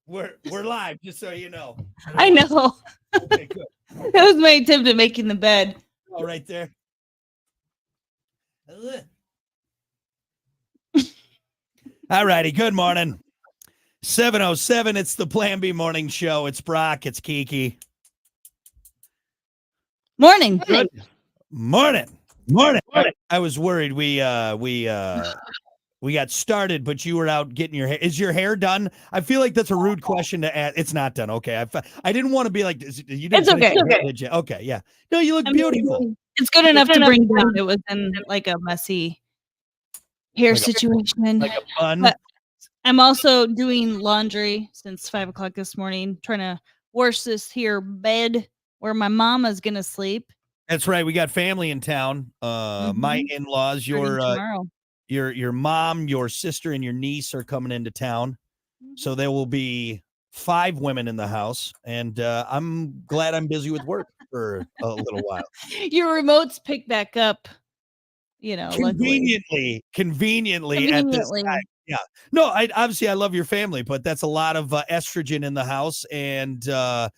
We're live, just so you know. I know. Okay, good. That was my attempt at making the bed. All right there. All righty. Good morning. 7:07. It's the Plan B Morning Show. It's Brock. It's Kiki. Morning. Good morning. I was worried we got started, but you were out getting your hair. Is your hair done? I feel like that's a rude question to ask. It's not done. Okay. I didn't want to be like, you didn't It's okay. did you? Okay. Yeah. No, you look beautiful. It's good enough to bring down. It was in like a messy hair situation. Like a bun. But I'm also doing laundry since 5 o'clock this morning, trying to wash this here bed where my mama's gonna sleep. That's right. We got family in town. My in-laws, Tomorrow. your mom, your sister, and your niece are coming into town. So there will be 5 women in the house, and I'm glad I'm busy with work for a little while. Your remotes pick back up, luckily. Conveniently at this time. Yeah. No, I love your family, but that's a lot of estrogen in the house, and to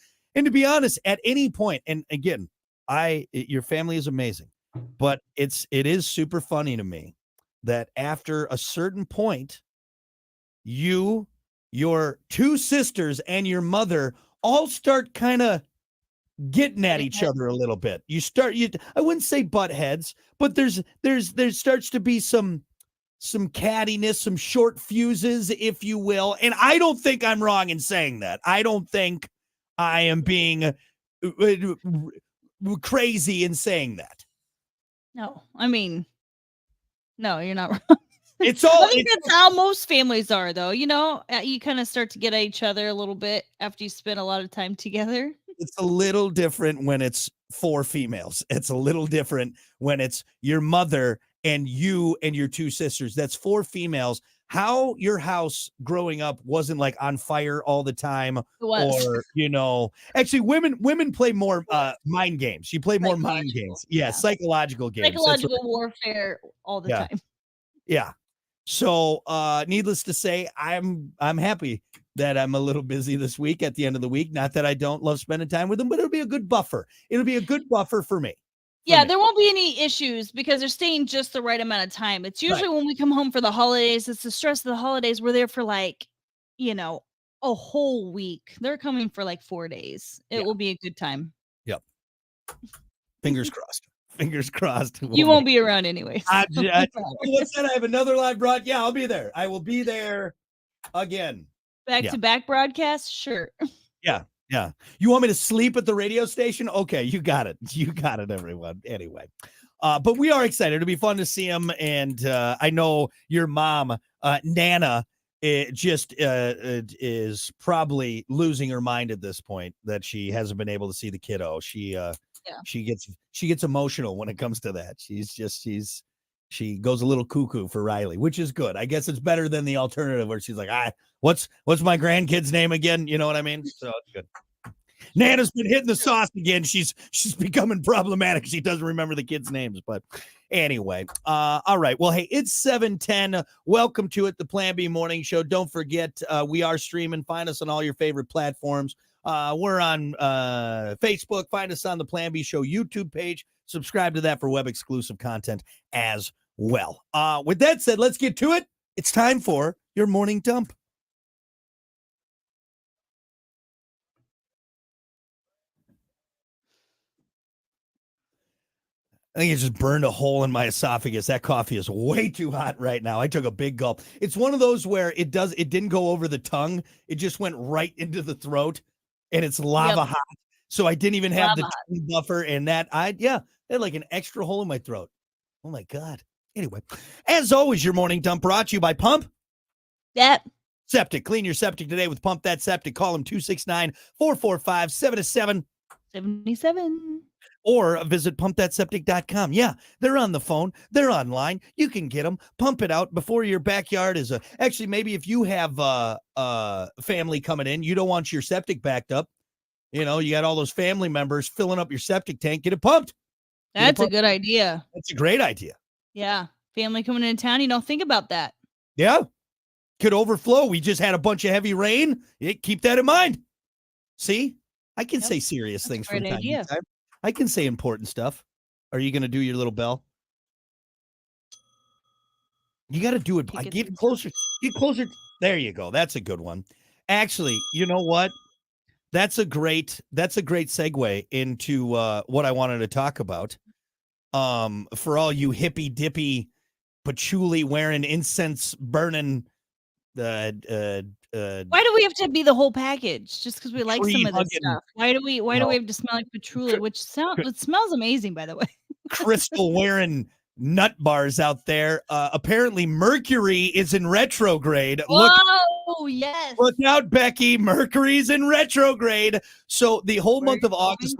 be honest, at any point, and again, your family is amazing, but it is super funny to me that after a certain point, you, your 2 sisters, and your mother all start kind of getting at each other a little bit. I wouldn't say butt heads, but there starts to be some cattiness, some short fuses, if you will. And I don't think I'm wrong in saying that. I don't think I am being crazy in saying that. No, I mean, no, you're not wrong. It's all. I think that's how most families are, though. You kind of start to get at each other a little bit after you spend a lot of time together. It's a little different when it's 4 females. It's a little different when it's your mother and you and your 2 sisters. That's 4 females. How your house growing up wasn't like on fire all the time, or actually women play more mind games. You play more mind games. Yeah, psychological games. Psychological warfare all the time. Yeah. So needless to say, I'm happy that I'm a little busy this week at the end of the week. Not that I don't love spending time with them, but it'll be a good buffer. It'll be a good buffer for me. There won't be any issues because they're staying just the right amount of time. It's usually when we come home for the holidays, it's the stress of the holidays. We're there for a whole week. They're coming for 4 days. It will be a good time. Yep. Fingers crossed. Fingers crossed. You won't be around anyway. What's that? I have another live broadcast. Yeah, I'll be there. I will be there again. Back-to-back broadcast? Sure. Yeah. Yeah. You want me to sleep at the radio station? Okay, you got it. You got it, everyone. Anyway. But we are excited. It'll be fun to see him. And I know your mom, Nana, is probably losing her mind at this point that she hasn't been able to see the kiddo. She gets emotional when it comes to that. She goes a little cuckoo for Riley, which is good. I guess it's better than the alternative where she's like, what's my grandkid's name again? You know what I mean? So it's good. Nana's been hitting the sauce again. She's becoming problematic. She doesn't remember the kids' names, but anyway. All right. Well, hey, it's 7:10. Welcome to it, the Plan B Morning Show. Don't forget, we are streaming. Find us on all your favorite platforms. We're on Facebook. Find us on the Plan B Show YouTube page. Subscribe to that for web exclusive content as well. With that said, let's get to it. It's time for your morning dump. I think it just burned a hole in my esophagus. That coffee is way too hot right now. I took a big gulp. It's one of those where it didn't go over the tongue. It just went right into the throat, and it's lava hot. So I didn't even have the tongue buffer, and it had like an extra hole in my throat. Oh my God. Anyway, as always, your morning dump brought to you by Pump. Yep. Septic. Clean your septic today with Pump That Septic. Call them 269-445-7777. Or visit pumpthatseptic.com. Yeah, they're on the phone. They're online. You can get them. Pump it out before your backyard is actually, maybe if you have family coming in, you don't want your septic backed up. You got all those family members filling up your septic tank. Get it pumped. That's a good idea. That's a great idea. Yeah. Family coming into town. Think about that. Yeah. could overflow. We just had a bunch of heavy rain. Keep that in mind. See, I can say serious things from time to time. I can say important stuff. Are you going to do your little bell? You got to do it. Get closer. Get closer. There you go. That's a good one. Actually, you know what? That's a great segue into what I wanted to talk about. For all you hippy dippy, patchouli wearing, incense burning. Why do we have to be the whole package just because we like some of this stuff? Why do we have to smell like patchouli? Which it smells amazing, by the way. Crystal wearing nut bars out there. Apparently Mercury is in retrograde. Yes. Look out, Becky. Mercury's in retrograde. So the whole month of August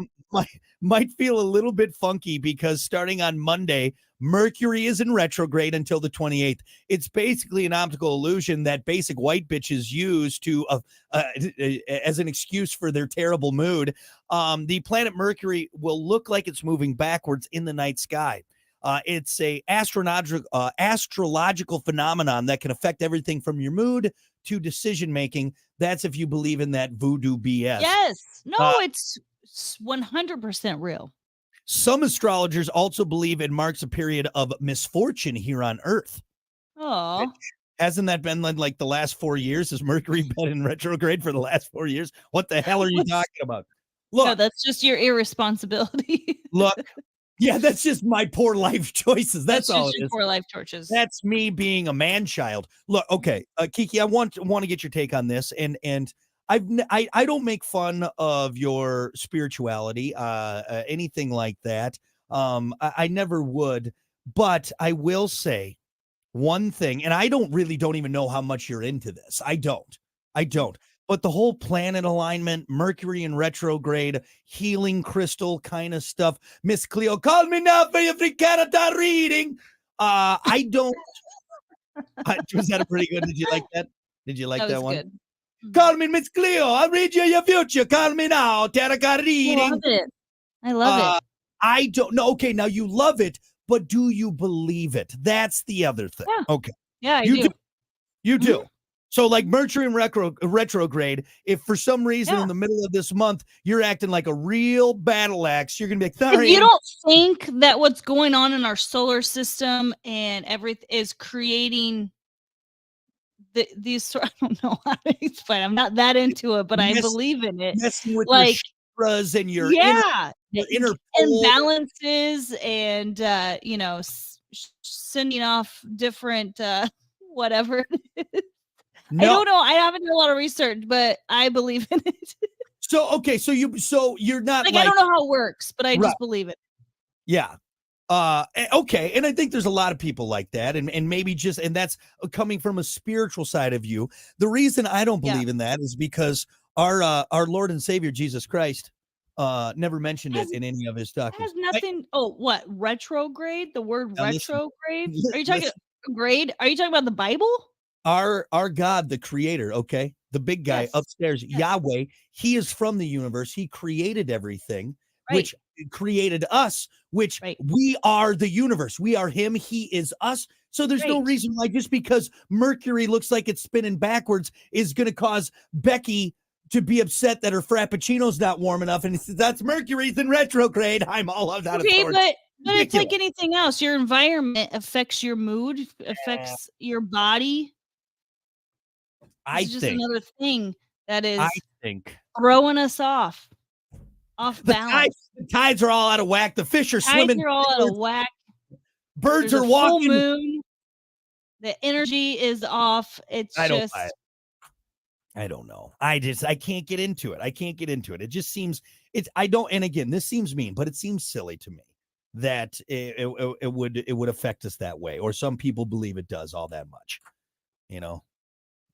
might feel a little bit funky because starting on Monday, Mercury is in retrograde until the 28th. It's basically an optical illusion that basic white bitches use to as an excuse for their terrible mood. The planet Mercury will look like it's moving backwards in the night sky. It's a astrological phenomenon that can affect everything from your mood to decision making. That's if you believe in that voodoo BS. Yes. No, it's 100% real. Some astrologers also believe it marks a period of misfortune here on Earth. Oh, hasn't that been like the last 4 years? Has Mercury been in retrograde for the last 4 years? What the hell are you talking about? Look, no, that's just your irresponsibility. Look, yeah, that's just my poor life choices. That's all it is. Poor life choices. That's me being a man child. Look, okay, Kiki, I want to get your take on this, and I don't make fun of your spirituality, anything like that. I never would, but I will say one thing, and I don't even know how much you're into this. I don't. But the whole planet alignment, Mercury in retrograde, healing crystal kind of stuff. Miss Cleo, call me now for your free Canada reading. I don't. Was that a pretty good? Did you like that? Did you like that one? Good. Call me Miss Cleo. I'll read you your future. Call me now. Tarot card reading. I love it. I love it. I don't know. Okay, now you love it, but do you believe it? That's the other thing. Yeah. Okay. Yeah, I do. You do. So like Mercury in retrograde, if for some reason in the middle of this month, you're acting like a real battle axe, you're going to be like, sorry. If you don't think that what's going on in our solar system and everything is creating these, I don't know how to explain. I'm not that into it, but I believe in it. Messing with your chakras and your inner imbalances and sending off different whatever it is. No. I don't know. I haven't done a lot of research, but I believe in it. So you're not like I don't know how it works, but I just believe it. Yeah. Okay. And I think there's a lot of people like that. And maybe and that's coming from a spiritual side of you. The reason I don't believe in that is because our Lord and Savior, Jesus Christ, never mentioned it in any of his documents. Has nothing. What? Retrograde? The word retrograde? Are you talking grade? Are you talking about the Bible? Our God, the creator, okay, the big guy upstairs, Yahweh, he is from the universe. He created everything, which created us, which we are the universe. We are him. He is us. So there's no reason why just because Mercury looks like it's spinning backwards is going to cause Becky to be upset that her frappuccino's not warm enough. And that's Mercury's in retrograde. I'm all out of sorts. But it's like anything else. Your environment affects your mood, affects your body. It's just another thing that is throwing us off balance. The tides are all out of whack. The fish are swimming. Tides are all out of whack. Birds are walking. Full moon. The energy is off. I don't know. I can't get into it. It just seems and again, this seems mean, but it seems silly to me that it would affect us that way. Or some people believe it does all that much,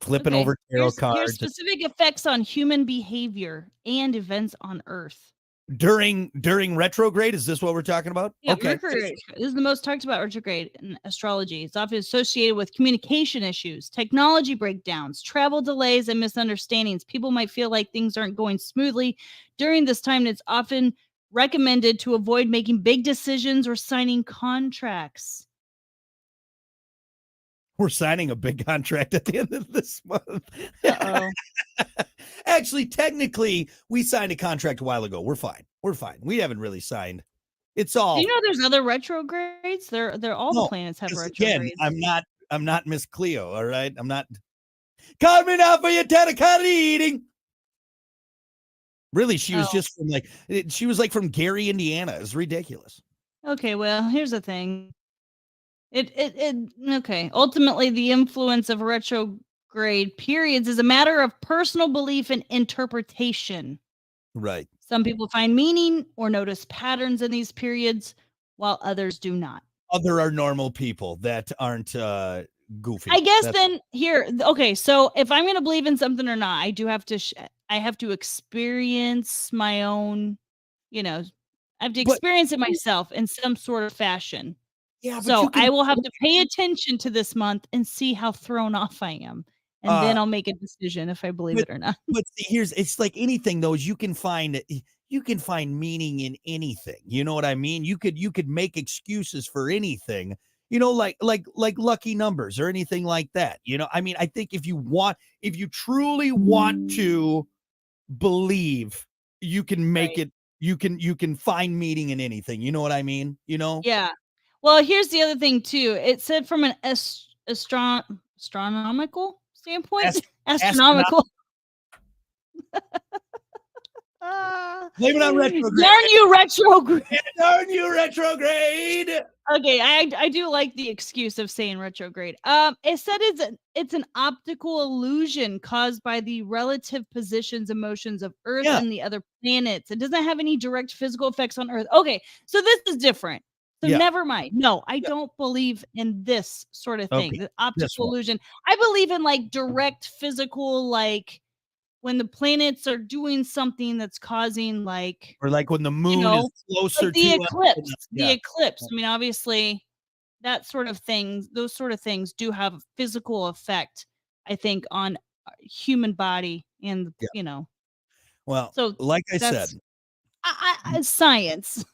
flipping over tarot cards. Here's specific effects on human behavior and events on Earth. During retrograde, is this what we're talking about? Yeah, okay. Mercury. This is the most talked about retrograde in astrology. It's often associated with communication issues, technology breakdowns, travel delays, and misunderstandings. People might feel like things aren't going smoothly during this time, and it's often recommended to avoid making big decisions or signing contracts. We're signing a big contract at the end of this month. Uh-oh. Actually, technically, we signed a contract a while ago. We're fine. We haven't really signed. It's all. Do you know there's other retrogrades? They're all the planets have retrogrades. Again, I'm not Miss Cleo. All right, I'm not. Coming out for your tarot card reading. Really, she was just from she was like from Gary, Indiana. It's ridiculous. Okay, well, here's the thing. Okay. Ultimately, the influence of retrograde periods is a matter of personal belief and interpretation. Right. Some people find meaning or notice patterns in these periods, while others do not. Other are normal people that aren't goofy. I guess then here, okay. So if I'm going to believe in something or not, I do have to. I have to experience my own. I have to experience it myself in some sort of fashion. Yeah. So I will have to pay attention to this month and see how thrown off I am. And then I'll make a decision if I believe it or not. But see, it's like anything though, is you can find meaning in anything. You know what I mean? You could make excuses for anything, like lucky numbers or anything like that. I mean, I think if you truly want to believe, you can make it, you can find meaning in anything. You know what I mean? Yeah. Well, here's the other thing too. It said from an astronomical standpoint, astronomical. Blame it on retrograde. Darn you, retrograde. Okay, I do like the excuse of saying retrograde. It said it's an optical illusion caused by the relative positions and motions of Earth and the other planets. It doesn't have any direct physical effects on Earth. Okay, so this is different. So never mind. No, I don't believe in this sort of thing. The optical illusion. I believe in like direct physical, like when the planets are doing something that's causing or like when the moon is closer to eclipse. The eclipse. I mean, obviously that sort of things, those sort of things do have a physical effect, I think, on human body and Well, so like I said, science.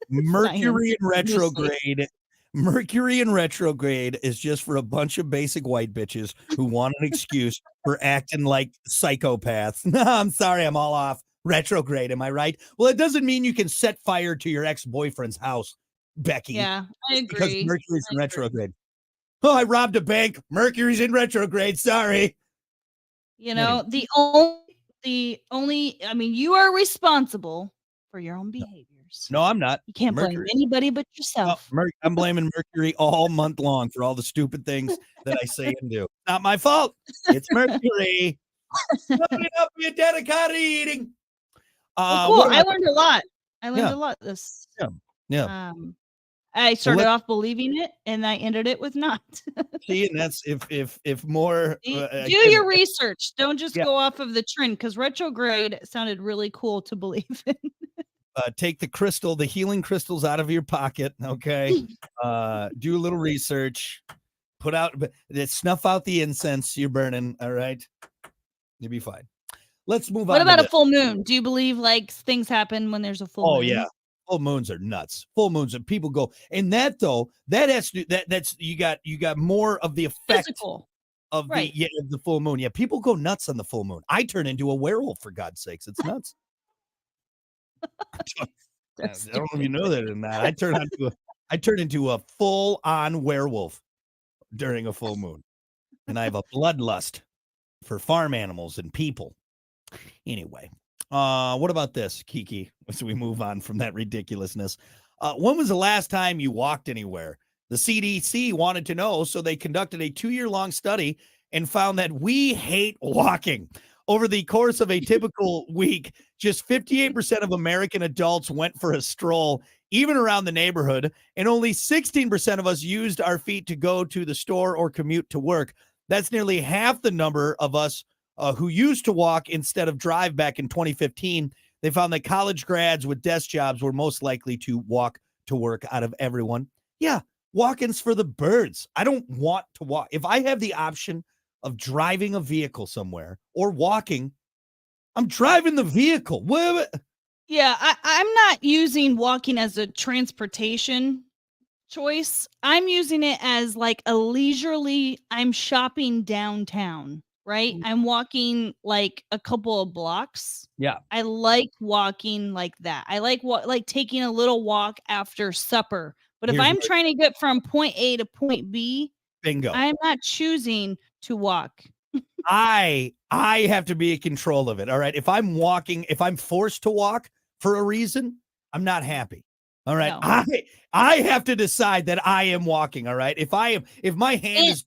Mercury in retrograde. Mercury in retrograde is just for a bunch of basic white bitches who want an excuse for acting like psychopaths. No, I'm sorry, I'm all off. Retrograde, am I right? Well, it doesn't mean you can set fire to your ex-boyfriend's house, Becky. Yeah, I agree. Because Mercury's in retrograde. Oh, I robbed a bank. Mercury's in retrograde. Sorry. The only, I mean, you are responsible for your own behavior. No, I'm not. You can't blame anybody but yourself. I'm blaming Mercury all month long for all the stupid things that I say and do. Not my fault. It's Mercury. Coming up your dedicated eating. Cool. I learned a lot. A lot this. Yeah. I started off believing it, and I ended it with not. See, and that's if more. Do your research. Don't just go off of the trend, because retrograde sounded really cool to believe in. Take the healing crystals out of your pocket. Okay. Do a little research, snuff out the incense you're burning. All right. You'll be fine. Let's move on. What about a full moon? Do you believe like things happen when there's a full moon? Oh yeah. Full moons are nuts. Full moons and people go. And that though, that has to that's you got more of the effect physical of the full moon. Yeah. People go nuts on the full moon. I turn into a werewolf, for God's sakes. It's nuts. I don't know if you know that or not. I turn into a full-on werewolf during a full moon, and I have a bloodlust for farm animals and people. Anyway, what about this, Kiki? As we move on from that ridiculousness, when was the last time you walked anywhere? The CDC wanted to know, so they conducted a 2-year-long study and found that we hate walking. Over the course of a typical week, just 58% of American adults went for a stroll, even around the neighborhood, and only 16% of us used our feet to go to the store or commute to work. That's nearly half the number of us who used to walk instead of drive back in 2015. They found that college grads with desk jobs were most likely to walk to work out of everyone. Yeah, walk-ins for the birds. I don't want to walk. If I have the option of driving a vehicle somewhere or walking, I'm driving the vehicle. Yeah, I'm not using walking as a transportation choice. I'm using it as like a leisurely, I'm shopping downtown, right? I'm walking like a couple of blocks. Yeah. I like walking like that. I like like taking a little walk after supper. But if Here's I'm where trying to get from point A to point B, bingo. I'm not choosing to walk. I have to be in control of it. All right. If I'm walking, if I'm forced to walk for a reason, I'm not happy. All right. No. I have to decide that I am walking. All right. If my hand is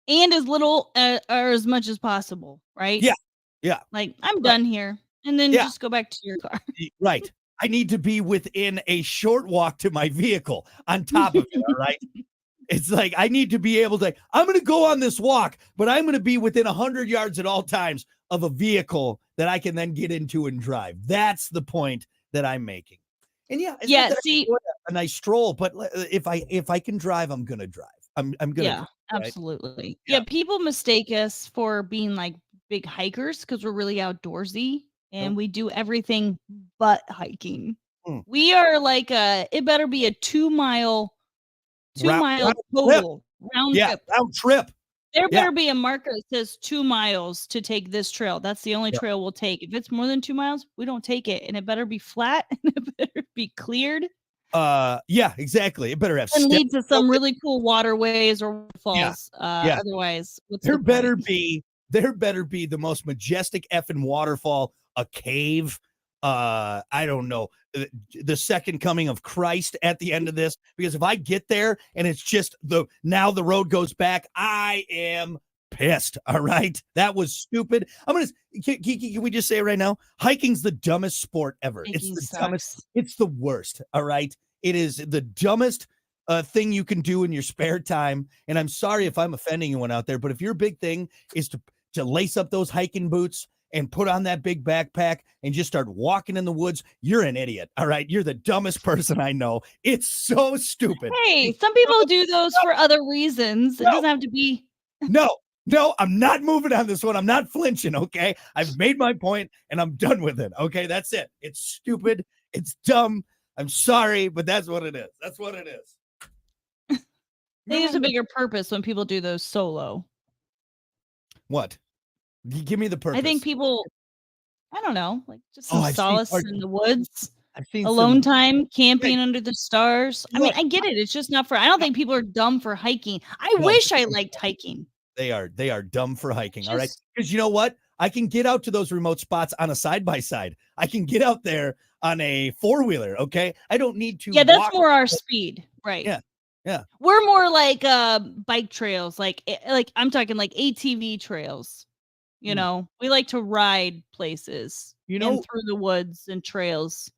and as little or as much as possible, right? Yeah. Yeah. Like I'm Right. done here. And then Yeah. just go back to your car. Right. I need to be within a short walk to my vehicle on top of it. All right. It's like I need to be able to, I'm going to go on this walk, but I'm going to be within 100 yards at all times of a vehicle that I can then get into and drive. That's the point that I'm making. And yeah, it's not that I enjoy a nice stroll, but if I can drive, I'm going to drive. I'm going to. Yeah, right? absolutely. Yeah, people mistake us for being like big hikers because we're really outdoorsy and we do everything but hiking. We are like it better be a 2 mile total round trip. Round trip. There better be a marker that says 2 miles to take this trail. That's the only trail we'll take. If it's more than 2 miles, we don't take it. And it better be flat and it better be cleared. Yeah, exactly. It better have and lead to some really cool waterways or falls. Otherwise, there better be the most majestic effing waterfall, a cave. I don't know, the second coming of Christ at the end of this, because if I get there and it's just now the road goes back, I am pissed. All right. That was stupid. Can we just say it right now? Hiking's the dumbest sport ever. Hiking it's the sucks. dumbest. It's the worst. All right. It is the dumbest thing you can do in your spare time. And I'm sorry if I'm offending anyone out there, but if your big thing is to lace up those hiking boots and put on that big backpack and just start walking in the woods, you're an idiot. All right. You're the dumbest person I know. It's so stupid. Hey, some people do those for other reasons. It doesn't have to be. No, I'm not moving on this one. I'm not flinching. Okay. I've made my point and I'm done with it. Okay. That's it. It's stupid. It's dumb. I'm sorry, but that's what it is. That's what it is. I think there's a bigger purpose when people do those solo. What? Give me the purpose. I think people, I don't know, like just some solace in the woods, I've seen alone time, camping under the stars. I mean, I get it. It's just not for, I don't think people are dumb for hiking. I wish I liked hiking. They are dumb for hiking. All right. Because you know what? I can get out to those remote spots on a side-by-side. I can get out there on a four-wheeler. Okay. I don't need to. Yeah, that's more our speed. Right. Yeah. Yeah. We're more like bike trails, like I'm talking like ATV trails. You know, we like to ride places, through the woods and trails.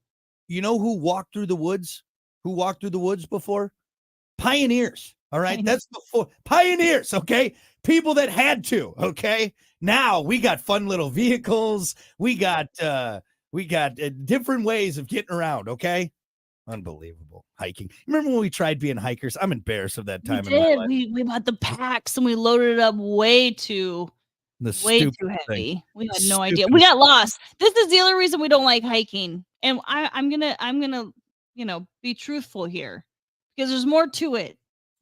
You know who walked through the woods? Who walked through the woods before? Pioneers. All right. That's before pioneers. Okay. People that had to. Okay. Now we got fun little vehicles. We got different ways of getting around. Okay. Unbelievable. Hiking. Remember when we tried being hikers? I'm embarrassed of that time. We bought the packs and we loaded it up way too heavy. Thing. We had no idea. We got lost. This is the other reason we don't like hiking. And I'm gonna be truthful here, because there's more to it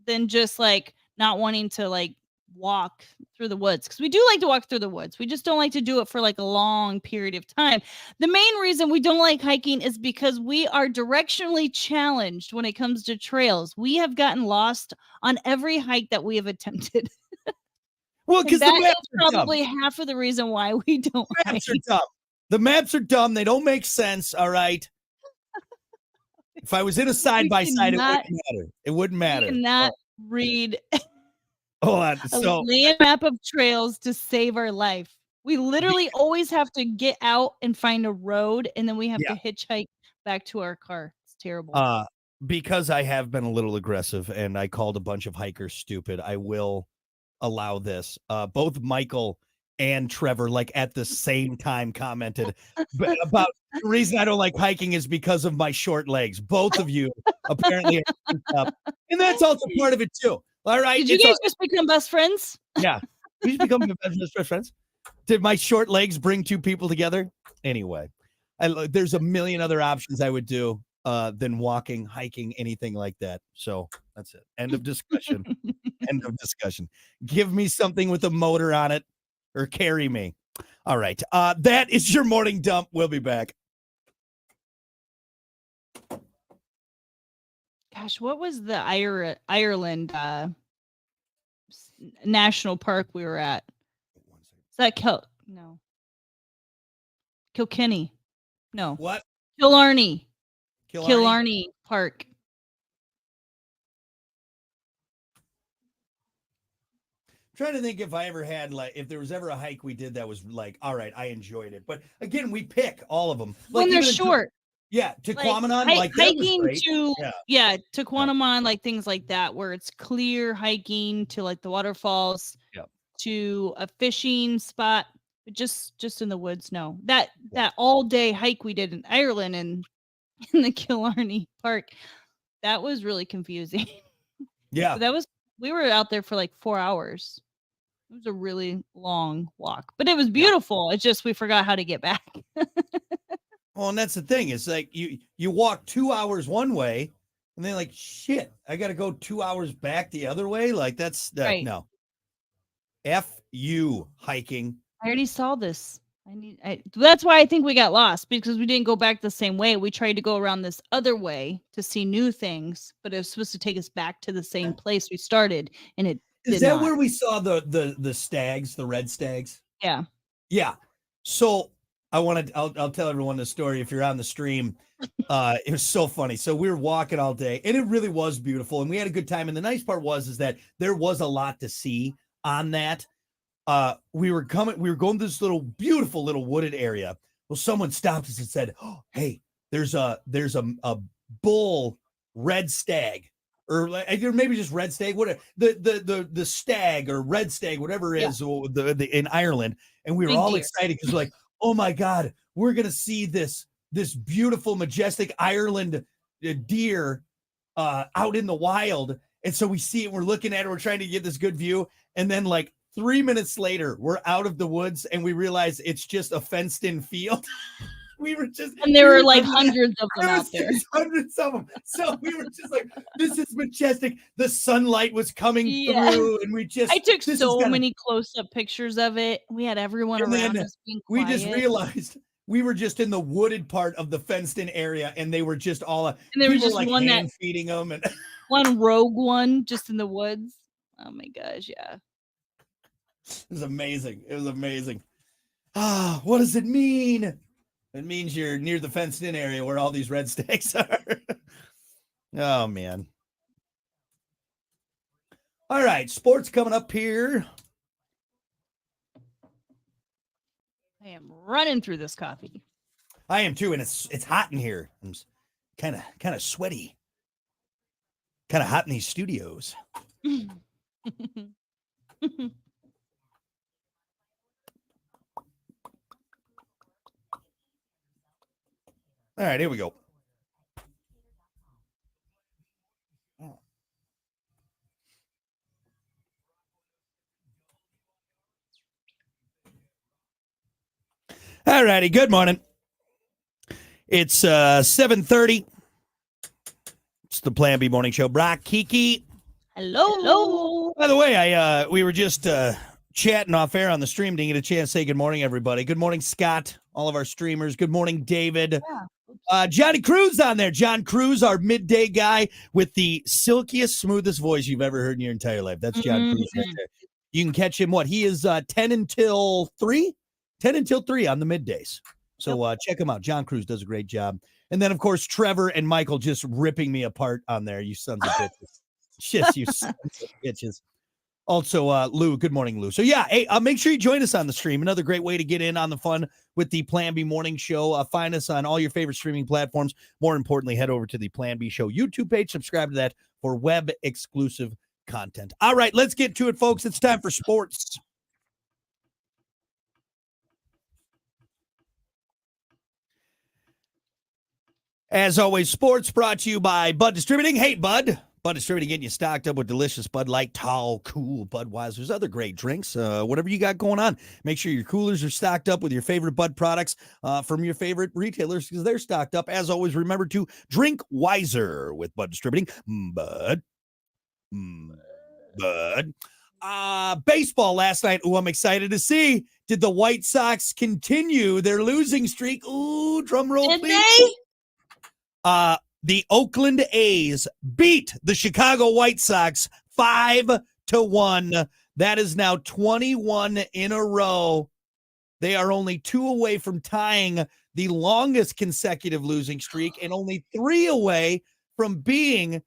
than just like not wanting to like walk through the woods, because we do like to walk through the woods. We just don't like to do it for like a long period of time. The main reason we don't like hiking is because we are directionally challenged when it comes to trails. We have gotten lost on every hike that we have attempted. Well, because that is probably half of the reason why we don't. The maps are dumb. The maps are dumb. They don't make sense. All right. If I was in a side by side, it wouldn't matter. It wouldn't matter. You cannot read Hold on. a land map of trails to save our life. We literally always have to get out and find a road, and then we have to hitchhike back to our car. It's terrible. Because I have been a little aggressive and I called a bunch of hikers stupid, I will allow this. Both Michael and Trevor, like at the same time, commented about the reason I don't like hiking is because of my short legs. Both of you apparently up. And that's also part of it too. All right. Did you guys just become best friends? Yeah. We just become best friends. Did my short legs bring two people together? Anyway, there's a million other options I would do. than walking, hiking, anything like that. So that's it. End of discussion. End of discussion. Give me something with a motor on it or carry me. All right. That is your morning dump. We'll be back. Gosh, what was the Ireland national park we were at? Is that Kilkenny? No. What? Killarney Park. Trying to think if I ever had if there was ever a hike we did that was like, all right, I enjoyed it. But again, we pick all of them. When they're short. To Quamanon, hiking to to Quamanon, like things like that, where it's clear hiking to like the waterfalls, to a fishing spot, just in the woods. No, that all day hike we did in Ireland and in the Killarney Park, that was really confusing. Yeah, so we were out there for like 4 hours. It was a really long walk, but it was beautiful. It's just we forgot how to get back. Well, and that's the thing. It's like you walk 2 hours one way, and then like shit, I got to go 2 hours back the other way. Like that's right. No. F you hiking. I already saw this. That's why I think we got lost, because we didn't go back the same way. We tried to go around this other way to see new things, but it was supposed to take us back to the same place we started, and it is that not. Where we saw the stags, the red stags? Yeah. Yeah. So I'll tell everyone the story if you're on the stream. It was so funny. So we were walking all day, and it really was beautiful, and we had a good time. And the nice part is that there was a lot to see on that. We were going to this beautiful little wooded area. Well, someone stopped us and said, "Oh, hey, there's a bull red stag, or maybe just red stag, whatever, the stag or red stag, whatever it is, in Ireland." And we were all excited because we're like, "Oh my God, we're gonna see this beautiful, majestic Ireland deer out in the wild." And so we see it, we're looking at it, we're trying to get this good view, and then like 3 minutes later, we're out of the woods and we realize it's just a fenced-in field. And there were like hundreds of them out there. Hundreds of them. So we were just like, this is majestic. The sunlight was coming through, and I took so many close-up pictures of it. We had everyone around us being quiet. We just realized we were just in the wooded part of the fenced-in area, and they were just all. And there was just like one feeding them, and one rogue one just in the woods. Oh my gosh, yeah. It was amazing. It was amazing. What does it mean? It means you're near the fenced-in area where all these red stags are. Oh, man. All right, sports coming up here. I am running through this coffee. I am too, and it's hot in here. I'm kind of sweaty. Kind of hot in these studios. All right, here we go. All righty, good morning. It's 7:30. It's the Plan B Morning Show. Brock, Kiki. Hello. By the way, we were just chatting off air on the stream. Didn't get a chance to say good morning, everybody. Good morning, Scott, all of our streamers. Good morning, David. Yeah. Johnny Cruz on there. John Cruz, our midday guy with the silkiest, smoothest voice you've ever heard in your entire life. That's John Cruz right there. You can catch him. He is 10 until 3? 10 until 3 on the middays. So check him out. John Cruz does a great job. And then, of course, Trevor and Michael just ripping me apart on there. You sons of bitches. Shit, you sons of bitches. Also, Lou, good morning, Lou. So, hey, make sure you join us on the stream. Another great way to get in on the fun with the Plan B Morning Show. Find us on all your favorite streaming platforms. More importantly, head over to the Plan B Show YouTube page. Subscribe to that for web-exclusive content. All right, let's get to it, folks. It's time for sports. As always, sports brought to you by Bud Distributing. Hey, Bud. Bud Distributing getting you stocked up with delicious Bud Light, Tall, Cool, Budweiser's, other great drinks, whatever you got going on. Make sure your coolers are stocked up with your favorite Bud products from your favorite retailers because they're stocked up. As always, remember to drink wiser with Bud Distributing. Bud. Baseball last night. Ooh, I'm excited to see. Did the White Sox continue their losing streak? Ooh, drum roll, Did please. they? The Oakland A's beat the Chicago White Sox 5-1. That is now 21 in a row. They are only 2 away from tying the longest consecutive losing streak and only 3 away from being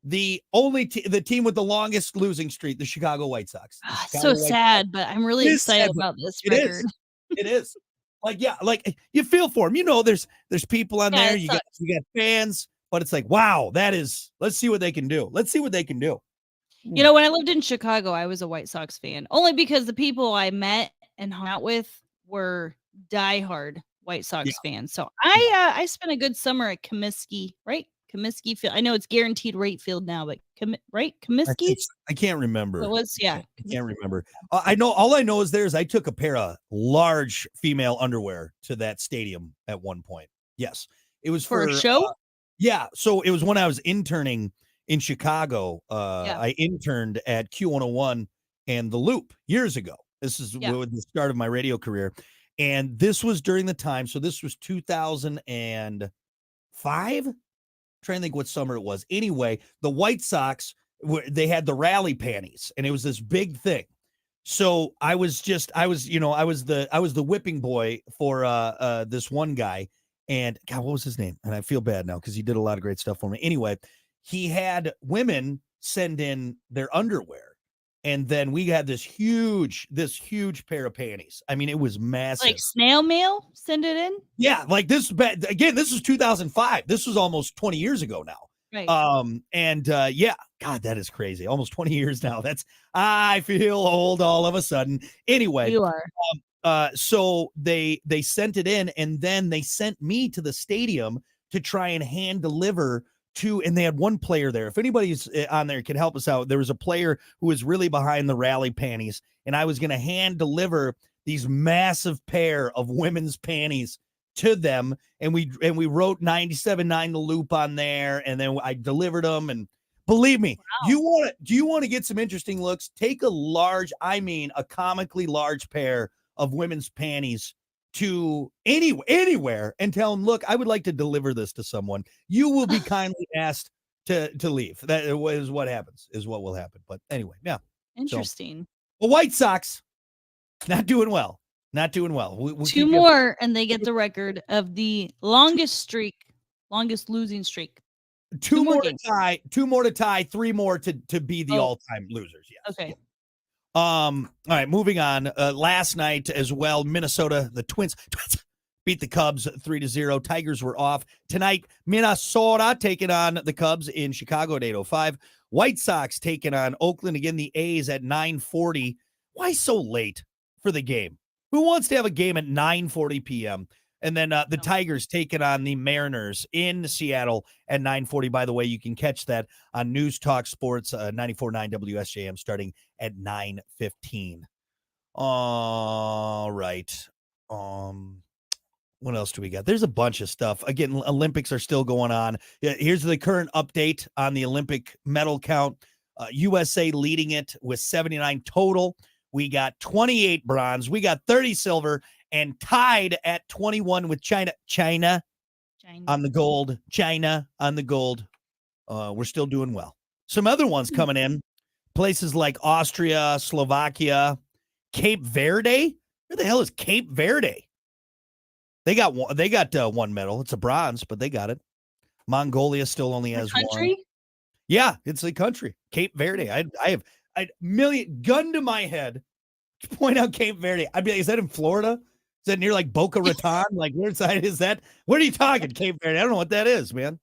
the only the team with the longest losing streak, the Chicago White Sox. So sad, but I'm really excited about this record. It is. Like, yeah, like you feel for them. You know, there's people on there. You got fans, but it's like, wow, let's see what they can do. Let's see what they can do. You know, when I lived in Chicago, I was a White Sox fan, only because the people I met and hung out with were diehard White Sox fans. So I spent a good summer at Comiskey, right? Comiskey Field. I know it's guaranteed rate field now, but right? Comiskey? I can't remember. It was, yeah. I can't remember. All I know is I took a pair of large female underwear to that stadium at one point. Yes. It was for a show? Yeah. So it was when I was interning in Chicago. I interned at Q101 and The Loop years ago. This is the start of my radio career. And this was during the time. So this was 2005. Trying to think what summer it was. Anyway, the White Sox, they had the rally panties, and it was this big thing. So I was the whipping boy for this one guy, and God, what was his name? And I feel bad now because he did a lot of great stuff for me. Anyway, he had women send in their underwear. And then we had this huge pair of panties. I mean, it was massive. Like snail mail, send it in? Yeah, like this again, this was 2005. This was almost 20 years ago now. Right. Yeah, God, that is crazy. Almost 20 years now. I feel old all of a sudden. Anyway, you are. So they sent it in, and then they sent me to the stadium to try and hand deliver and they had one player there. If anybody's on there can help us out, there was a player who was really behind the rally panties, and I was going to hand deliver these massive pair of women's panties to them, and we wrote 97.9 The Loop on there, and then I delivered them. And believe me, do you want to get some interesting looks? Take a comically large pair of women's panties to anywhere and tell them, look, I would like to deliver this to someone. You will be kindly asked to leave. That is what will happen. But anyway, yeah. Interesting. Well, White Sox not doing well. We'll 2 more and they get the record of the longest losing streak. 2 more to tie, 3 more to be the all-time losers. Yes. Okay. All right, moving on. Last night as well, Minnesota, the Twins beat the Cubs 3-0. Tigers were off. Tonight, Minnesota taking on the Cubs in Chicago at 8:05. White Sox taking on Oakland. Again, the A's at 9:40. Why so late for the game? Who wants to have a game at 9:40 p.m.? And then the Tigers taking on the Mariners in Seattle at 9:40. By the way, you can catch that on News Talk Sports 94.9 WSJM starting at 9:15. All right. What else do we got? There's a bunch of stuff. Again, Olympics are still going on. Here's the current update on the Olympic medal count. USA leading it with 79 total. We got 28 bronze. We got 30 silver. And tied at 21 with China on the gold. China on the gold. We're still doing well. Some other ones coming in. Places like Austria, Slovakia, Cape Verde. Where the hell is Cape Verde? They got one medal. It's a bronze, but they got it. Mongolia still only has one. Yeah, it's a country. Cape Verde. I have a million gun to my head to point out Cape Verde. I'd be like, is that in Florida? Is that near like Boca Raton? Like, where side is that? What are you talking, Cape Verde? I don't know what that is, man.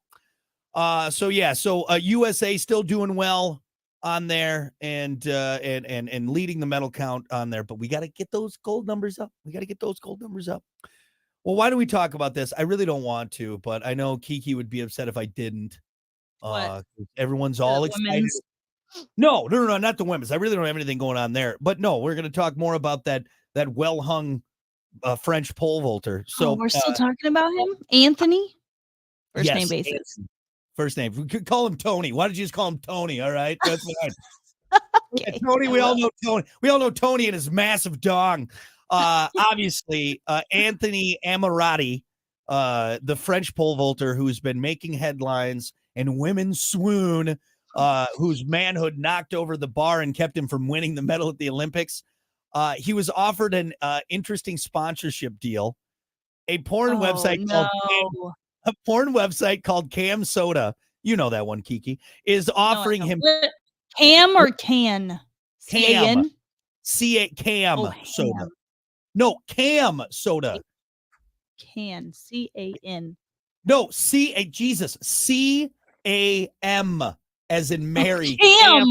So USA still doing well on there and leading the medal count on there, but we got to get those gold numbers up. Well, why do we talk about this? I really don't want to, but I know Kiki would be upset if I didn't. Everyone's all excited. Women's? No, not the women's. I really don't have anything going on there. But no, we're going to talk more about that well hung French pole vaulter. So we're still talking about him, Anthony. First yes, name basis. Anthony. First name. We could call him Tony. Why don't you just call him Tony? All right, that's fine. Okay, yeah, Tony. We all know Tony. We all know Tony and his massive dong. Obviously, Anthony Ammirati, the French pole vaulter who's been making headlines and women swoon, whose manhood knocked over the bar and kept him from winning the medal at the Olympics. He was offered an interesting sponsorship deal. A porn website called Cam Soda, you know that one, Kiki, is offering him Cam or Can? Cam. Cam Soda. No, Cam Soda. Can. C-A-N. No, Jesus. C-A-M as in Mary. Cam.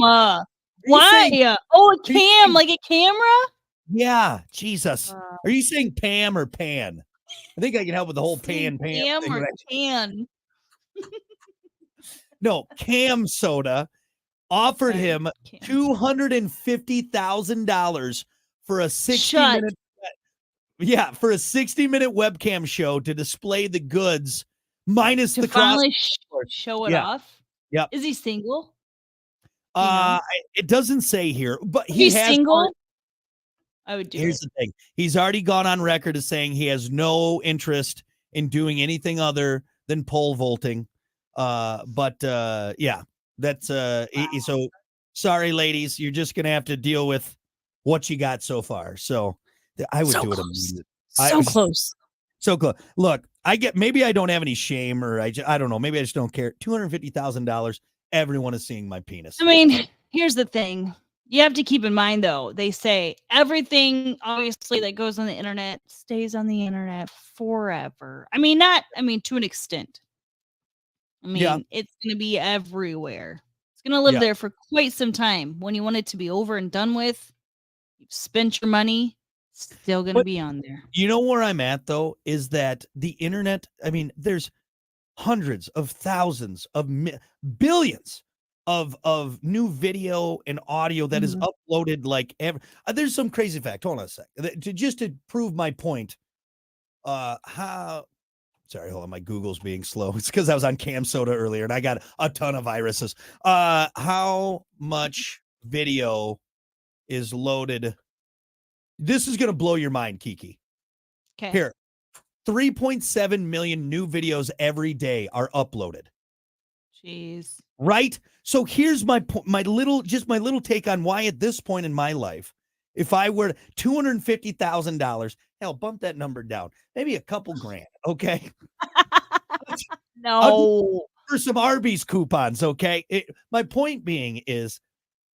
Why? Oh, a cam, like a camera? Yeah, Jesus. Are you saying Pam or Pan? I think I can help with the whole Pan Cam thing. Or Can. No, Cam Soda offered him $250,000 for a 60-minute for a 60-minute webcam show to display the goods minus the finally show it off. Yeah. Is he single? It doesn't say here, but he's single. I would do Here's the thing. He's already gone on record as saying he has no interest in doing anything other than pole vaulting. Yeah, that's so sorry, ladies. You're just gonna have to deal with what you got so far. So I would do it immediately. Close. So close. Look, maybe I don't have any shame, or I don't know. Maybe I just don't care. $250,000. Everyone is seeing my penis. I mean, here's the thing. You have to keep in mind, though, they say everything, obviously, that goes on the internet stays on the internet forever. I mean, to an extent. I mean, it's going to be everywhere. It's going to live there for quite some time. When you want it to be over and done with, you've spent your money, still going to be on there. You know where I'm at, though, is that the internet, I mean, there's hundreds of thousands of billions of new video and audio that is uploaded like there's some crazy fact. Hold on a sec. Just to prove my point. Sorry, hold on. My Google's being slow. It's because I was on Cam Soda earlier and I got a ton of viruses. How much video is loaded? This is gonna blow your mind, Kiki. Okay. Here. 3.7 million new videos every day are uploaded. Jeez. Right? So here's my little take on why at this point in my life, if I were $250,000, hell, bump that number down, maybe a couple grand, okay? No. For some Arby's coupons, okay? My point being is,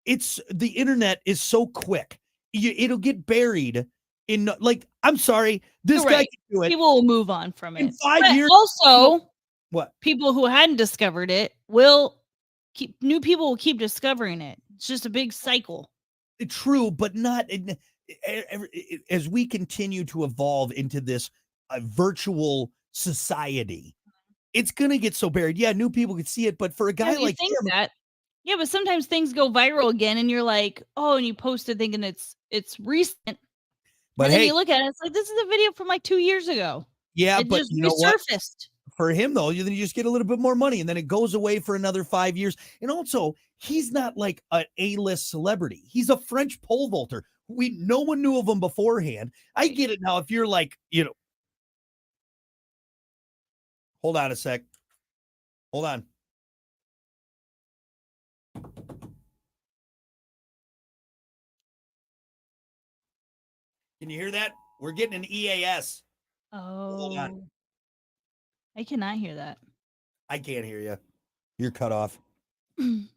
the internet is so quick. It'll get buried in, like, I'm sorry, this guy can do it. People will move on from it. In 5 years. Also, what? People who hadn't discovered it new people will keep discovering it. It's just a big cycle. True, but not as we continue to evolve into this virtual society. It's gonna get so buried. Yeah, new people could see it, but for a guy like him, but sometimes things go viral again, and you're like, oh, and you posted thinking it's recent, but and then you look at it, it's like this is a video from like 2 years ago. Yeah, it but just you know resurfaced. For him, though, then you just get a little bit more money, and then it goes away for another 5 years. And also, he's not like an A-list celebrity. He's a French pole vaulter. No one knew of him beforehand. I get it now. If you're like, hold on a sec. Hold on. Can you hear that? We're getting an EAS. Oh. Hold on. I cannot hear that. I can't hear you. You're cut off. It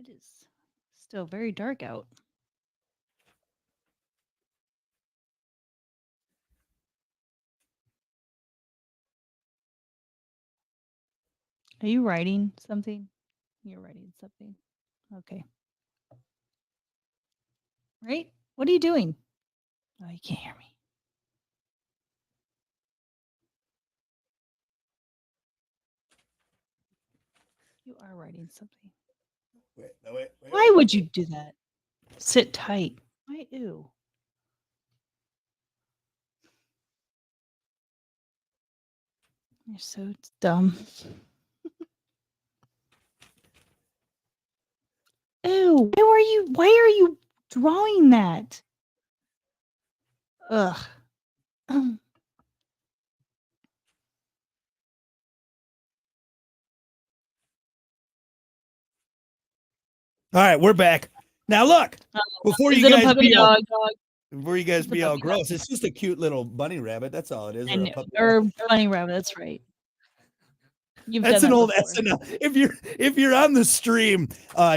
is Still very dark out. Are you writing something? You're writing something. Okay. Right? What are you doing? Oh, you can't hear me. You are writing something. Wait. Why would you do that? Sit tight. Why? Ew. You're so dumb. Ew. Why are you drawing that? Ugh. All right, we're back. Now look, before Is you it a guys puppy be all, dog? before you guys It's a be all puppy dog. gross, it's just a cute little bunny rabbit. That's all it is. Or a puppy Or dog. bunny rabbit. That's right. You've That's done an that old before. SNL. If you're on the stream,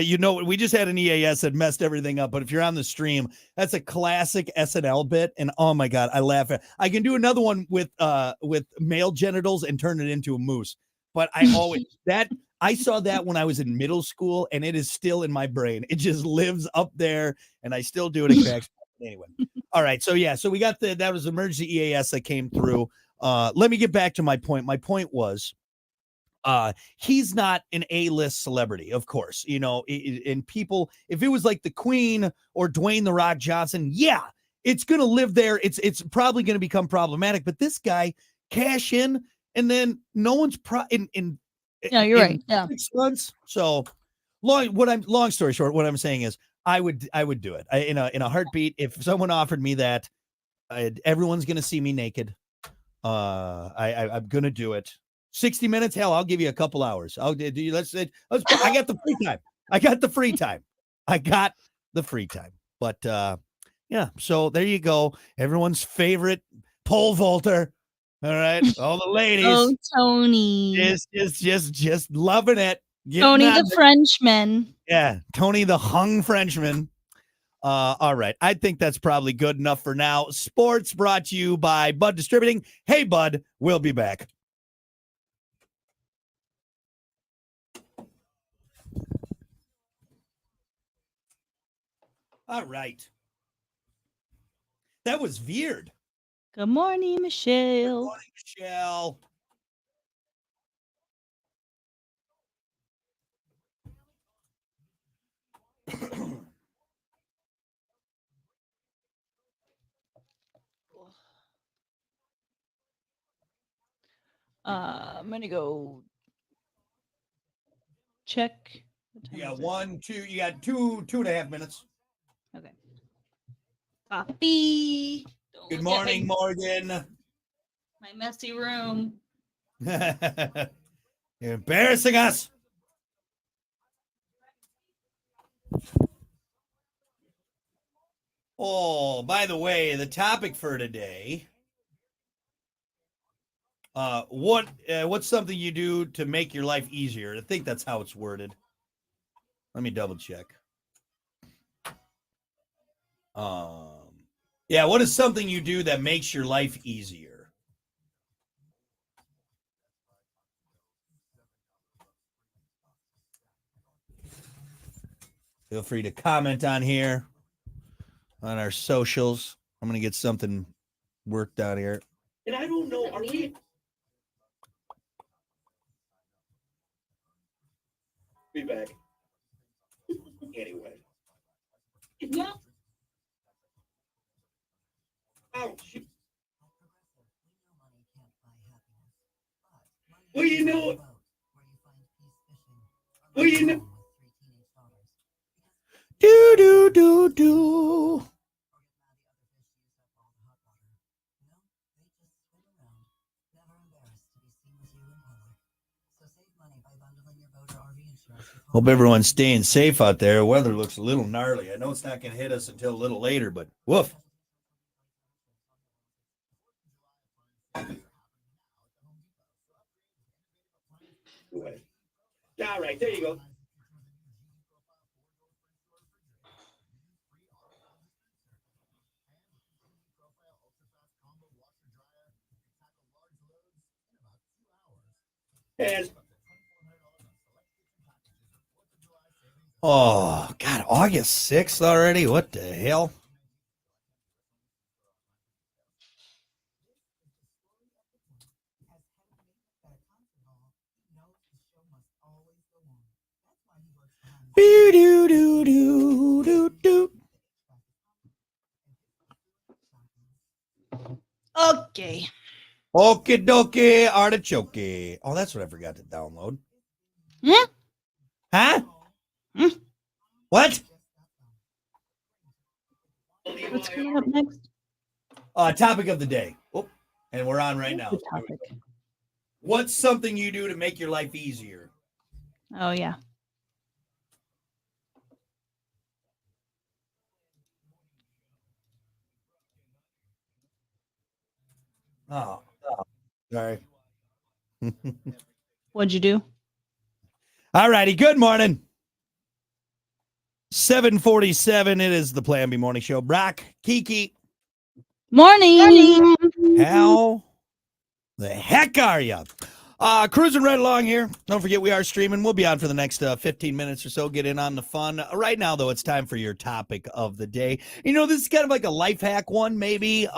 you know we just had an EAS that messed everything up. But if you're on the stream, that's a classic SNL bit, and oh my god, I laugh at. I can do another one with male genitals and turn it into a moose. But I saw that when I was in middle school, and it is still in my brain. It just lives up there, and I still do it. It cracks. Anyway, all right. So yeah, so we got that was emergency EAS that came through. Let me get back to my point. My point was. He's not an A-list celebrity, of course, you know, and people, if it was like the Queen or Dwayne "The Rock" Johnson, yeah, it's going to live there. It's probably going to become problematic, but this guy cash in and then no one's No, you're right. Yeah. 6 months. So long story short, what I'm saying is I would do it in a heartbeat. If someone offered me that, everyone's going to see me naked. I'm going to do it. 60 minutes. Hell, I'll give you a couple hours. I got the free time. I got the free time. But yeah, so there you go. Everyone's favorite pole vaulter. All right. All the ladies. Oh, Tony. Just loving it. Tony the Frenchman. Yeah, Tony the hung Frenchman. All right. I think that's probably good enough for now. Sports brought to you by Bud Distributing. Hey, Bud, we'll be back. All right. That was weird. Good morning, Michelle. Good morning, Michelle. I'm gonna go check. You got 1, 2. You got 2.5 minutes. Okay. Coffee. Good morning, Morgan. My messy room. You're embarrassing us. Oh, by the way, the topic for today. What's something you do to make your life easier? I think that's how it's worded. Let me double check. Yeah, what is something you do that makes your life easier? Feel free to comment on here on our socials. I'm going to get something worked out here. And I don't know, are we? Be back. Anyway. Yeah. Ouch. Well, you know. Well, you know. Do. Hope everyone's staying safe out there. Weather looks a little gnarly. I know it's not going to hit us until a little later, but woof. All right, there you go. Oh, God, August 6th already? What the hell? Okay. Okie dokie artichoke. Oh, that's what I forgot to download. Hmm? Huh? Hmm? What? What's coming up next? Topic of the day. Oh, and we're on right now. Good topic. What's something you do to make your life easier? Oh yeah. Oh, sorry. What'd you do? All righty. Good morning. 7:47. It is the Plan B Morning Show. Brock, Kiki. Morning. How the heck are you? Cruising right along here. Don't forget we are streaming. We'll be on for the next 15 minutes or so. Get in on the fun. Right now, though, it's time for your topic of the day. You know, this is kind of like a life hack one, maybe.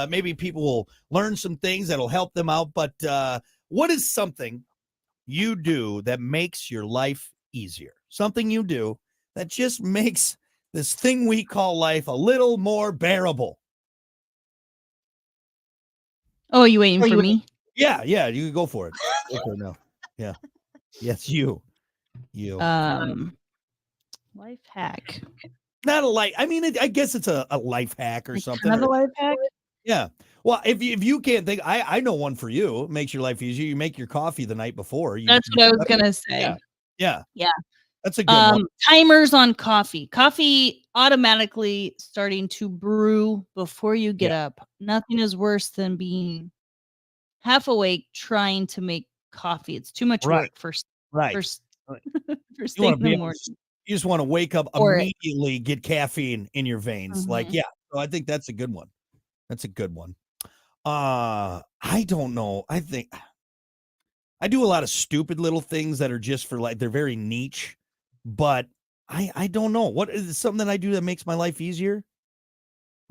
Maybe people will learn some things that'll help them out. But what is something you do that makes your life easier? Something you do that just makes this thing we call life a little more bearable. Oh, you waiting for me? Yeah, you can go for it. Go for it now. Yeah. Yes, you. Life hack. Not a life. I mean, I guess it's a life hack or something. Kind of a life hack? Yeah. Well, if you can't think, I know one for you. It makes your life easier. You make your coffee the night before. That's what I was gonna say. Yeah. Yeah. That's a good one. Timers on coffee. Coffee automatically starting to brew before you get up. Nothing is worse than being half awake trying to make coffee. It's too much work first thing in the morning. You just want to wake up Or immediately, get caffeine in your veins. Like, yeah. So I think that's a good one. That's a good one. I don't know. I think I do a lot of stupid little things that are just for like, they're very niche, but I don't know. What is something that I do that makes my life easier?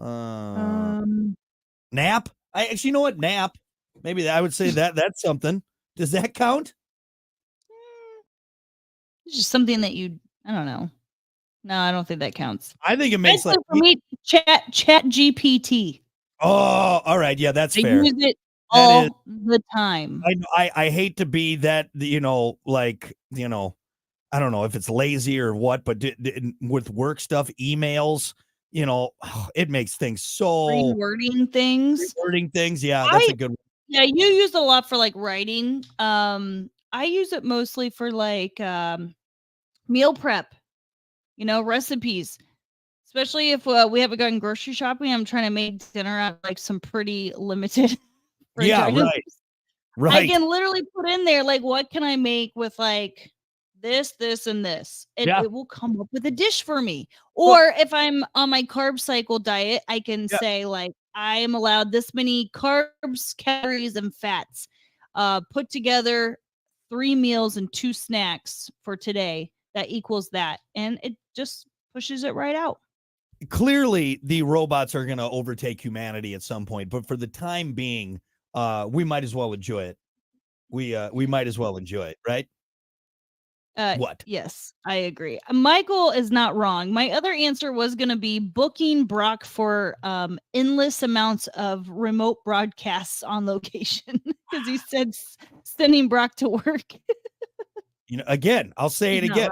Nap. I actually, you know what? Nap. Maybe I would say that's something. Does that count? It's just something that I don't know. No, I don't think that counts. I think it makes like for me, Chat GPT. Oh, all right. Yeah, that's fair. I use it all the time. I hate to be that, like, I don't know if it's lazy or what, but with work stuff, emails, it makes things so rewording things. Yeah, that's a good one. Yeah, you use it a lot for like writing. I use it mostly for like meal prep, recipes. Especially if we haven't gone grocery shopping, I'm trying to make dinner out like some pretty limited. Yeah, right. I can literally put in there like, what can I make with like this, and this? It will come up with a dish for me. Or if I'm on my carb cycle diet, I can say like, I am allowed this many carbs, calories, and fats. Put together 3 meals and 2 snacks for today. That equals that, and it just pushes it right out. Clearly, the robots are going to overtake humanity at some point, but for the time being, we might as well enjoy it. We might as well enjoy it, right? What? Yes, I agree. Michael is not wrong. My other answer was going to be booking Brock for endless amounts of remote broadcasts on location because he said sending Brock to work. Again, I'll say it again.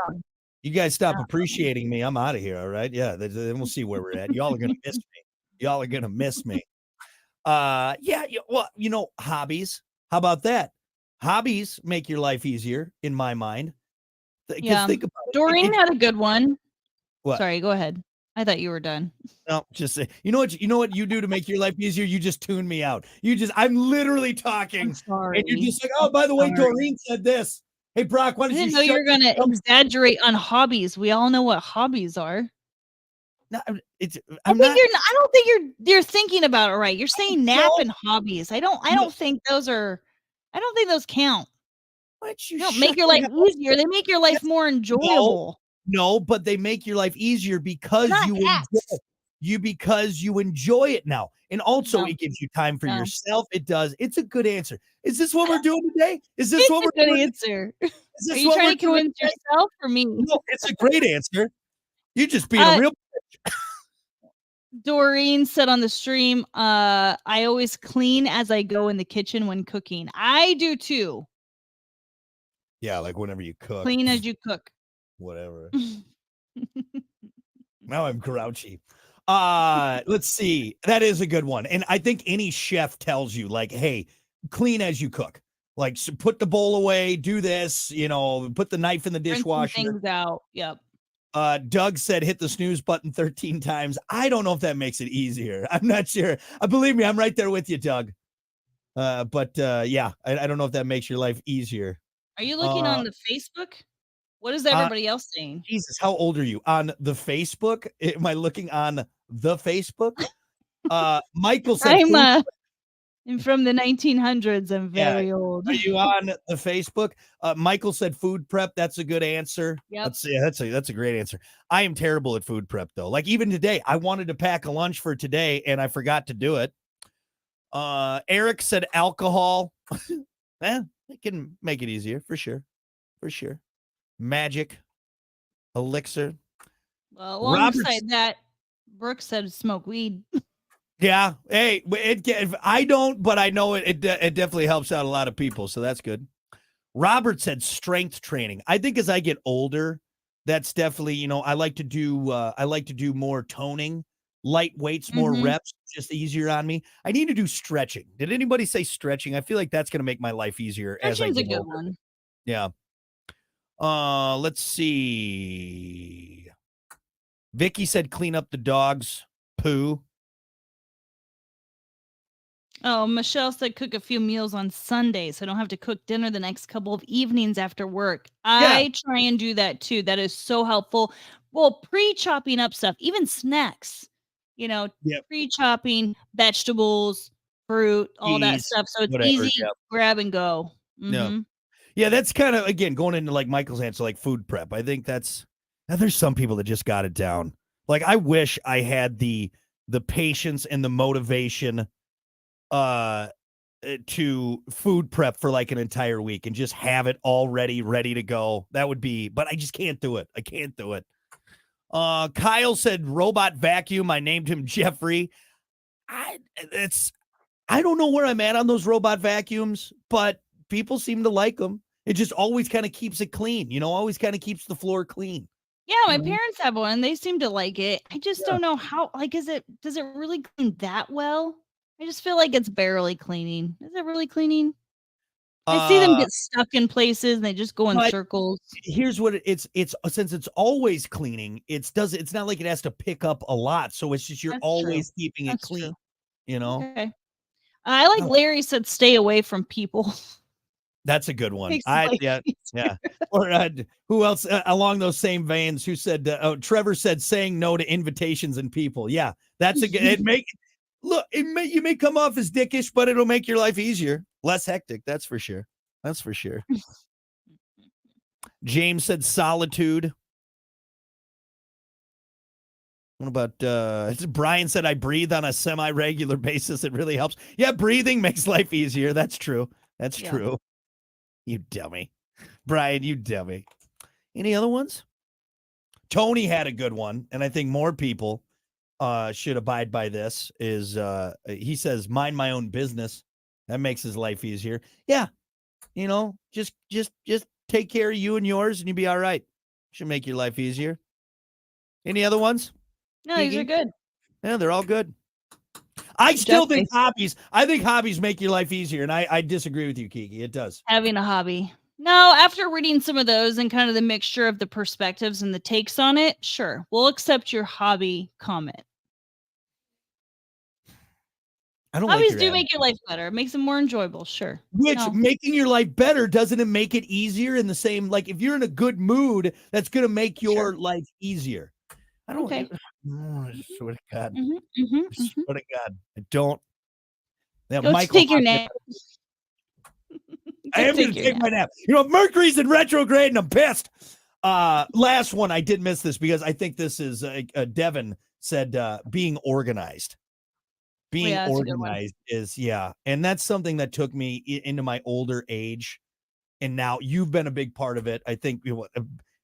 You guys stop appreciating me. I'm out of here. All right. Yeah. Then we'll see where we're at. Y'all are going to miss me. Y'all are going to miss me. Yeah. Well, hobbies. How about that? Hobbies make your life easier in my mind. Yeah. Think about it. Doreen had a good one. What? Sorry, go ahead. I thought you were done. No, just say, you know what you do to make your life easier? You just tune me out. I'm literally talking. I'm sorry. And you're just like, oh, by the way, Doreen said this. Hey, Brock, why did you? I didn't know you were going to exaggerate on hobbies. We all know what hobbies are. No, I don't think you're thinking about it right. You're saying nap and hobbies. I don't think those count. Why don't you No, shut make your the life hell up? easier. They make your life That's more enjoyable. no, but they make your life easier They're because not you enjoy apps. because you enjoy it now. And also No, it gives you time for no. yourself. It does. It's a good answer. Is this what we're doing today? Is this It's what a we're good doing? answer. Is Are this you what trying we're to doing convince today? yourself or me? No, it's a great answer. You just being a Uh, real Doreen said on the stream, I always clean as I go in the kitchen when cooking. I do too. yeah, like whenever you cook, Clean as you cook. whatever. Now I'm grouchy. Let's see. That is a good one. And I think any chef tells you, like, hey, clean as you cook. Like, put the bowl away, do this, put the knife in the Rinsing dishwasher. things out. Yep. Doug said hit the snooze button 13 times. I don't know if that makes it easier. I'm not sure. Believe me, I'm right there with you, Doug. But yeah, I don't know if that makes your life easier. Are you looking on the Facebook? What is Uh, everybody else saying? Jesus, how old are you? On the Facebook? Am I looking on the Facebook? Michael said I'm food. I'm from the 1900s. I'm Yeah. very old. Are you on the Facebook? Michael said food prep. That's a good answer. Yep. That's a great answer. I am terrible at food prep though. Like even today, I wanted to pack a lunch for today and I forgot to do it. Eric said alcohol. It can make it easier for sure. For sure. Magic, elixir. Well, Robert's- alongside that, Brooke said smoke weed. Yeah. Hey, I don't, but I know it definitely helps out a lot of people. So that's good. Robert said strength training. I think as I get older, that's definitely, I like to do more toning, light weights, more reps, just easier on me. I need to do stretching. Did anybody say stretching? I feel like that's going to make my life easier as I Stretching's a get good older. one. Yeah. Let's see. Vicky said clean up the dog's poo. Oh, Michelle said cook a few meals on Sundays so I don't have to cook dinner the next couple of evenings after work. I try and do that too. That is so helpful. Well, pre-chopping up stuff, even snacks, pre-chopping vegetables, fruit, all that Cheese, stuff. So it's whatever, easy, yep. grab and go. No. Yeah, that's kind of, again, going into like Michael's answer, like food prep. I think there's some people that just got it down. Like I wish I had the patience and the motivation to food prep for like an entire week and just have it all ready to go. That would be, but I just can't do it. I can't do it. Kyle said robot vacuum. I named him Jeffrey. I don't know where I'm at on those robot vacuums, but people seem to like them. It just always kind of keeps it clean, always kind of keeps the floor clean. Yeah, my parents have one. They seem to like it. I just don't know how, does it really clean that well? I just feel like it's barely cleaning. Is it really cleaning? I see them get stuck in places and they just go in circles. Here's what it's since it's always cleaning, it's not like it has to pick up a lot. So it's just, you're always keeping it clean, Okay. I like Larry said, stay away from people. That's a good one. Yeah. Or who else along those same veins? Who said? Trevor said saying no to invitations and people. Yeah, that's a good. You may come off as dickish, but it'll make your life easier, less hectic. That's for sure. That's for sure. James said solitude. What about Brian said I breathe on a semi-regular basis. It really helps. Yeah, breathing makes life easier. That's true. That's true. You dummy. Brian, you dummy. Any other ones? Tony had a good one, and I think more people should abide by this. He says, mind my own business. That makes his life easier. Yeah. Just take care of you and yours, and you'll be all right. Should make your life easier. Any other ones? No, these are good. Yeah, they're all good. I still think hobbies make your life easier, and I disagree with you, Kiki. It does. Having a hobby. No, after reading some of those and kind of the mixture of the perspectives and the takes on it, sure, we'll accept your hobby comment. Hobbies do make your life better. It makes it more enjoyable, sure. Making your life better, doesn't it make it easier in the same, like if you're in a good mood, that's going to make your life easier. I don't. Okay. I swear to God. I swear to God. I don't. Go Michael take your nap. am going to take my nap. You know, Mercury's in retrograde and I'm pissed. Last one, I did miss this because I think this is Devin said being organized. Being organized is, and that's something that took me into my older age. And now you've been a big part of it. I think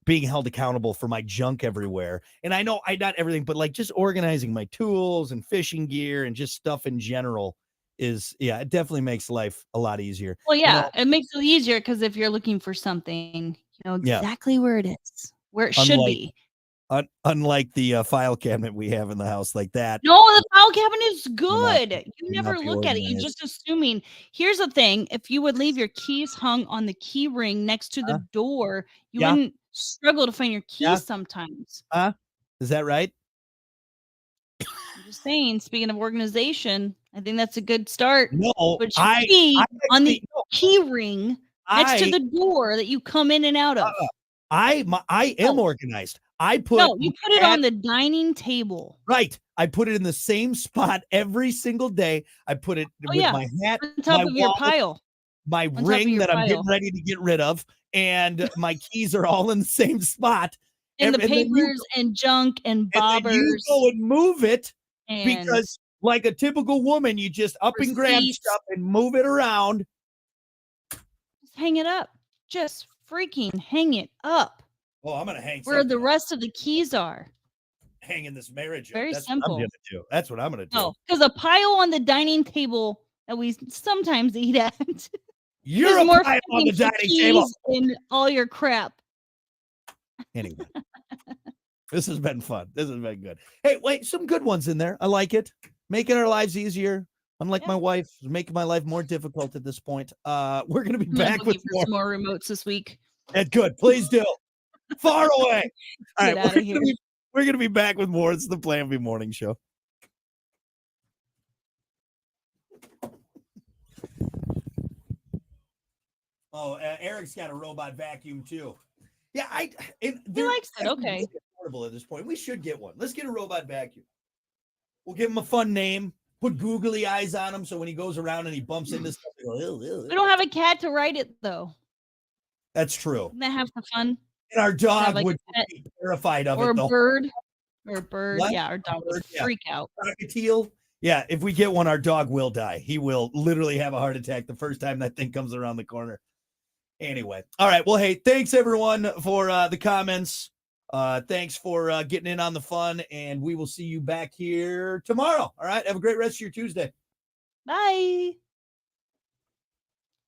being held accountable for my junk everywhere. And I know I not everything, but like just organizing my tools and fishing gear and just stuff in general is, it definitely makes life a lot easier. Well, it makes it easier because if you're looking for something, you know exactly where it is, where it should be. Unlike the file cabinet we have in the house like that. No, the file cabinet is good. You never look at it. You're just assuming. Here's the thing. If you would leave your keys hung on the key ring next to the door, you wouldn't struggle to find your keys sometimes. Is that right? I'm just saying, speaking of organization, I think that's a good start. No, put your key on the key ring next to the door that you come in and out of. I am organized. You put it on the dining table. Right. I put it in the same spot every single day. I put it with my hat on top of your pile. My ring that I'm getting ready to get rid of, and my keys are all in the same spot. And the papers and junk and bobbers. And you go and move it because, like a typical woman, you just up and grab stuff and move it around. Just hang it up. Just freaking hang it up. Oh, I'm gonna hang where the rest of the keys are. Hanging this marriage. Very simple. What I'm gonna do. That's what I'm gonna do. No, because a pile on the dining table that we sometimes eat at. You're a pile on the dining table. And all your crap. Anyway, this has been fun. This has been good. Hey, wait, some good ones in there. I like it. Making our lives easier. Unlike my wife, making my life more difficult at this point. We're gonna be back with more remotes this week. That's good. Please do. Far away. All right, we're gonna be back with more. It's the Plan B Morning Show. Oh, Eric's got a robot vacuum too. Yeah, he likes it. Okay, affordable at this point. We should get one. Let's get a robot vacuum. We'll give him a fun name. Put googly eyes on him, so when he goes around and he bumps into stuff, we go, ew, ew. We don't have a cat to ride it though. That's true. Isn't that half the fun? And our dog would be terrified of it. Or a bird. What? Yeah, our dog would freak out. Cockatiel. Yeah, if we get one, our dog will die. He will literally have a heart attack the first time that thing comes around the corner. Anyway. All right. Well, hey, thanks everyone for the comments. Thanks for getting in on the fun, and we will see you back here tomorrow. All right. Have a great rest of your Tuesday. Bye.